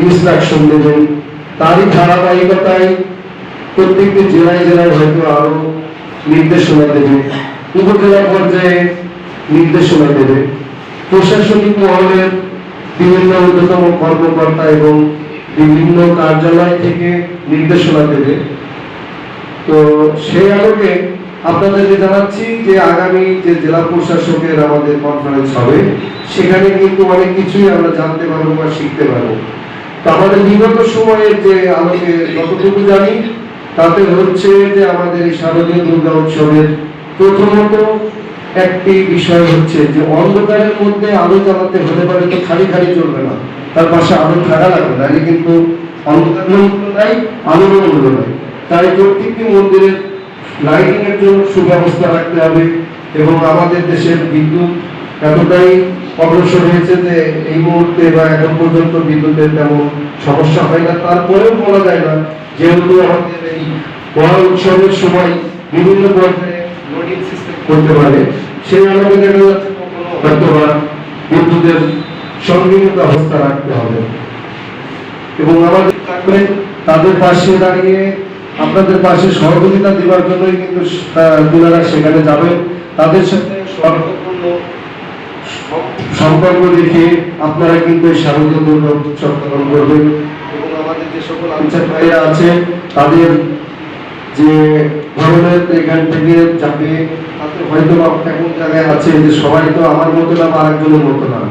Instruction দেবেন। তারই ধারাবাহিকতায় প্রত্যেকটি জেলায় জেলায় হয়তো আরো নির্দেশনা দেবে, উপজেলা পর্যায়ে নির্দেশনা দেবে, প্রশাসনিক মহলের বিভিন্ন ঊর্ধ্বতম কর্মকর্তা এবং বিভিন্ন কার্যালয় থেকে নির্দেশনা দেবে। তো সেই আলোকে আপনাদেরকে জানাচ্ছি যে আগামী যে জেলা প্রশাসকের আমাদের কনফারেন্স হবে, সেখানে কিন্তু অনেক কিছুই আমরা জানতে পারবো বা শিখতে পারবো। তো আমাদের বিগত সময়ের যে আলোকে যতটুকু জানি তাতে হচ্ছে যে আমাদের এই শারদীয় দুর্গা উৎসবের প্রথমত একটি বিষয় হচ্ছে যে অন্ধকারের মধ্যে আলো জ্বালাতে হতে পারে, তো খালি খালি চলবে না, তার পাশে আলো থাকা লাগবে, তাহলে কিন্তু অন্ধকার নাই, আলোর মূল্য নাই। তাই প্রত্যেকটি মন্দিরের লাইটিং এর জন্য সুব্যবস্থা রাখতে হবে। এবং আমাদের দেশের বিদ্যুৎ এতটাই অগ্রসর হয়েছে যে এই মুহূর্তে বা এখন পর্যন্ত বিদ্যুতের তেমন সমস্যা হয় না। তারপরেও বলা যায় না, যেহেতু আমাদের এই মহা উৎসবের সময় বিভিন্ন পর্যায়ে লোডিং সিস্টেম করতে পারে, সেই আলোকে দেখা যাচ্ছে হয়তো বা বিদ্যুতের সংগীত অবস্থা রাখতে হবে। এবং আমাদের থাকবেন তাদের পাশে দাঁড়িয়ে আপনাদের পাশে সহযোগিতা দেওয়ার জন্যই কিন্তু তিনারা সেখানে যাবেন। তাদের সাথে সর্বপূর্ণ সম্পর্ক রেখে আপনারা কিন্তু এই শারদীয় দুর্গা উৎসব পালন করবেন। এবং আমাদের যে সকল আনসার ভাইরা আছে তাদের যে ধরনের এখান থেকে যাবে, তাতে হয়তো এমন জায়গায় আছে যে সবাই তো আমার মতো না বা আরেকজনের মতো না,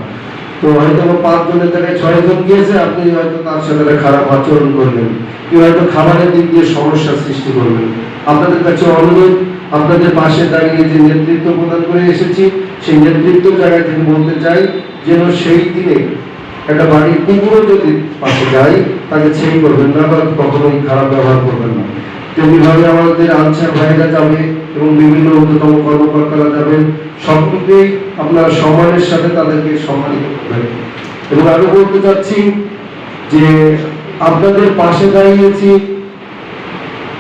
তো হয়তো 5 জনের জায়গায় 6 জন গিয়েছে, আপনি হয়তো তার সাথে খারাপ আচরণ করবেন, কেউ হয়তো খাবারের দিক দিয়ে সমস্যার সৃষ্টি করবেন। আপনাদের কাছে অনুরোধ, আপনাদের পাশে দাঁড়িয়ে যে নেতৃত্ব প্রদান করে এসেছি, সেই নেতৃত্ব জায়গা থেকে বলতে চাই যেন সেই দিনে একটা বাড়ির কুকুরও যদি পাশে যায় তাকে ছেড়ে করবেন না বা কখনোই খারাপ ব্যবহার করবেন না। তেমনিভাবে আমাদের আনসার ভাইরা যাবে এবং বিভিন্ন ঊর্ধ্বতম কর্মকর্তারা যাবেন, সকলকেই আপনারা সম্মানের সাথে তাদেরকে সম্মানিত করবেন। এবং আরো বলতে চাচ্ছি যে আপনাদের পাশে দাঁড়িয়েছি,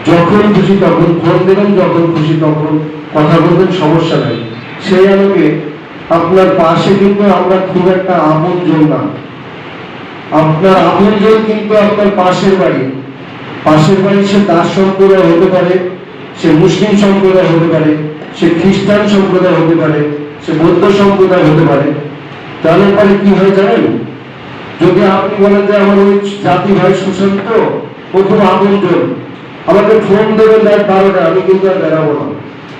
যখন খুশি তখন ফোন দেবেন, যখন খুশি তখন কথা বলবেন, সমস্যা নেই। সেই আলোকে আপনার পাশে কিন্তু আমরা খুব একটা আপনজন না, আপনার আপনজন কিন্তু আপনার পাশের বাড়ি। পাশের বাড়ি সে দাস সম্প্রদায় হতে পারে, সে মুসলিম সম্প্রদায় হতে পারে, সে খ্রিস্টান সম্প্রদায় হতে পারে, সে বৌদ্ধ সম্প্রদায় হতে পারে। তাহলে পরে কি হয় জানেন, যদি আপনি বলেন যে আমার ওই জাতি ভাই সুশান্ত ও খুব আপনজন, আমাকে ফোন দেবেন রাত 12টা, আমি কিন্তু আর বেরাবো না,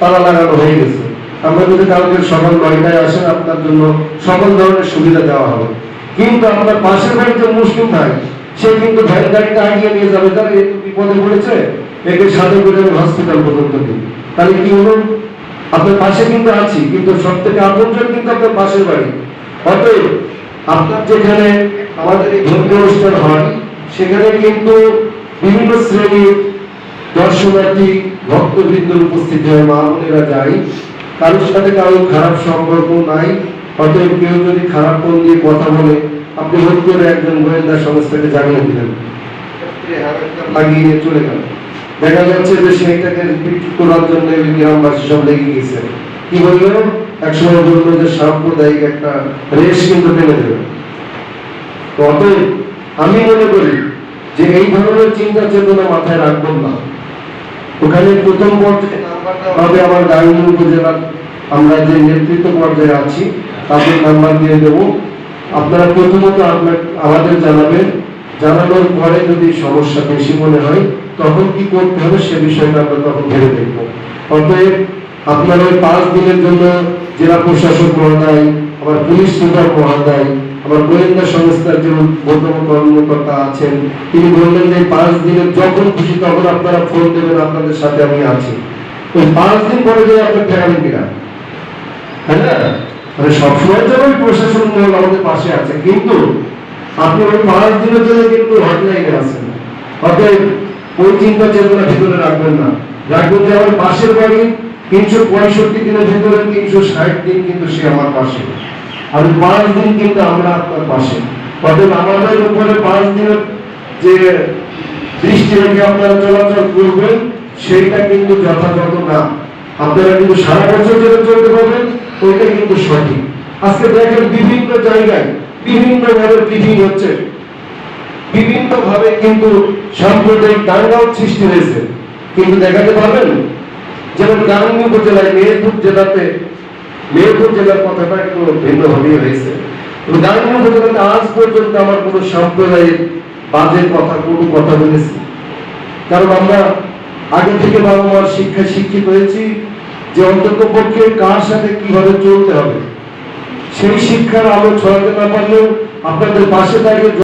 তালা লাগানো হয়ে গেছে। আমরা যদি কালকে সকাল 9টায় আসেন, আপনার জন্য সকল ধরনের সুবিধা দেওয়া হবে। কিন্তু আপনার পাশের বাড়ির যে মুসলিম ভাই, সে কিন্তু ভ্যান গাড়িটা আগিয়ে নিয়ে যাবে, তার একটু বিপদে পড়েছে, একে সাথে করে হসপিটাল পর্যন্ত দিই, তাহলে কি হলো, আপনার পাশে কিন্তু আছি, কিন্তু সব থেকে আপনজন কিন্তু আপনার পাশের বাড়ি। অতএব আপনার যেখানে আমাদের এই ধর্মীয় অনুষ্ঠান হয়, সেখানে কিন্তু বিভিন্ন শ্রেণীর দর্শনার্থী ভক্তবৃন্দ উপস্থিত হয়, মা বোনেরা যায়, কারোর সাথে কারো খারাপ সম্পর্ক নাই। অতএব কেউ যদি খারাপ কোন দিয়ে কথা বলে, আপনি হুট করে একজন গোয়েন্দা সংস্থাকে জানিয়ে দিলেন, লাগিয়ে চলে গেল, দেখা যাচ্ছে যে সেইটাকে রিপিট করার জন্য গ্রামবাসী সব লেগে গেছে। কি বললো, একসময় বললো যে সাম্প্রদায়িক একটা রেশ কিন্তু টেনে দেবে। তো অতএব আমি মনে করি যে এই ধরনের চিন্তা চেতনা মাথায় রাখবেন না। ওখানে প্রথম পর্যায়ে নাম্বারটা আমার গাইনি উপজেলার আমরা যে নেতৃত্ব পর্যায়ে আছি তাদের নাম্বার দিয়ে দেব। আপনারা প্রথমত আমাদের জানাবেন, জানানোর পরে যদি সমস্যা বেশি মনে হয় তখন কি করতে হবে সে বিষয়টা আমরা তখন ভেবে দেখব। অতএব আপনারা ওই 5 দিনের জন্য জেলা প্রশাসক মহোদয়, আমার পুলিশ সুপার মহোদয়, আমার গোয়েন্দা সংস্থার যে ঊর্ধ্বতম কর্মকর্তা আছেন, তিনি বললেন যে 5 দিনের যখন খুশি তখন আপনারা ফোন দেবেন, আপনাদের সাথে আমি আছি। ওই 5 দিন পরে যে আপনার ঠেকাবেন কিনা, হ্যাঁ না, মানে সবসময় যেন প্রশাসন মহল আমাদের পাশে আছে, কিন্তু আপনি ওই 5 দিনের জন্য কিন্তু হটলাইনে আছেন। অতএব ওই চিন্তা চেতনা ভিতরে রাখবেন না, রাখবেন যে আমার পাশের বাড়ি 365 দিনের ভিতরে 360 দিন কিন্তু সে আমার পাশে, আর 5 দিন কিন্তু আমরা আপনার পাশে। অতএব আমাদের উপরে 5 দিনের যে দৃষ্টি রেখে আপনারা চলাচল করবেন সেইটা কিন্তু যথাযথ না। আপনারা কিন্তু সারা বছর যেটা চলতে পারবেন ওইটা কিন্তু সঠিক। আজকে দেখেন বিভিন্ন জায়গায় বিভিন্ন ভাবে মিটিং হচ্ছে, ভাবে কিন্তু সাম্প্রদায়িক দাঙ্গাও সৃষ্টি হয়েছে, কিন্তু দেখাতে পারবেন? যেমন গাংনী উপজেলায় মেহেরপুর জেলার কথাটা একটু ভিন্ন ভাবেই হয়েছে। গাংনী উপজেলাতে আজ পর্যন্ত আমার কোনো সাম্প্রদায়িক বাজে কোনো কথা বলেছি? কারণ আমরা আগে থেকে বাবা মার শিক্ষায় শিক্ষিত হয়েছি যে অন্তত পক্ষে কার সাথে কিভাবে চলতে হবে। সেই শিক্ষার আলো ছড়াতে না পারলেও আপনাদের পাশে দাঁড়িয়ে